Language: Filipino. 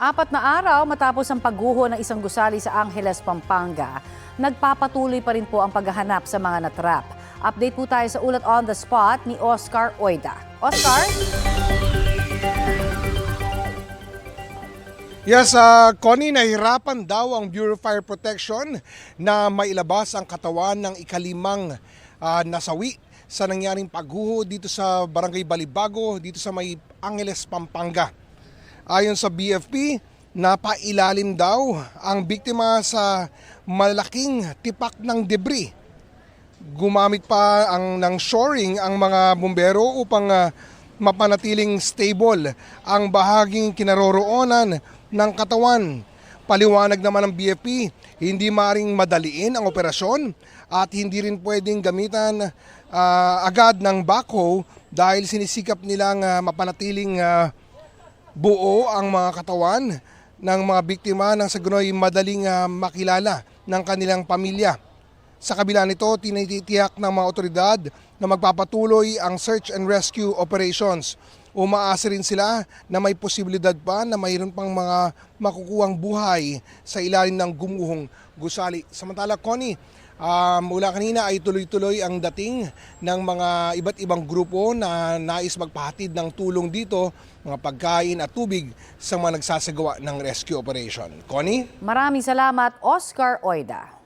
4 na araw matapos ang pagguho ng isang gusali sa Angeles, Pampanga, nagpapatuloy pa rin po ang paghahanap sa mga natrap. Update po tayo sa ulat on the spot ni Oscar Oida. Oscar? Yes, Connie, nahirapan daw ang Bureau of Fire Protection na mailabas ang katawan ng ikalimang nasawi sa nangyaring pagguho dito sa Barangay Balibago, dito sa may Angeles, Pampanga. Ayon sa BFP, napailalim daw ang biktima sa malaking tipak ng debris. Gumamit pa ng shoring ang mga bumbero upang mapanatiling stable ang bahaging kinaroroonan ng katawan. Paliwanag naman ng BFP, hindi maaaring madaliin ang operasyon at hindi rin pwedeng gamitan agad ng backhoe dahil sinisikap nilang mapanatiling buo ang mga katawan ng mga biktima nang sa ganoy madaling makilala ng kanilang pamilya. Sa kabila nito, tinitiyak ng mga otoridad na magpapatuloy ang search and rescue operations. Umaasa rin sila na may posibilidad pa na mayroon pang mga makukuhang buhay sa ilalim ng gumuhong gusali. Samantala, Connie, mula kanina ay tuloy-tuloy ang dating ng mga iba't ibang grupo na nais magpahatid ng tulong dito, mga pagkain at tubig sa mga nagsasagawa ng rescue operation. Connie? Maraming salamat, Oscar Oida.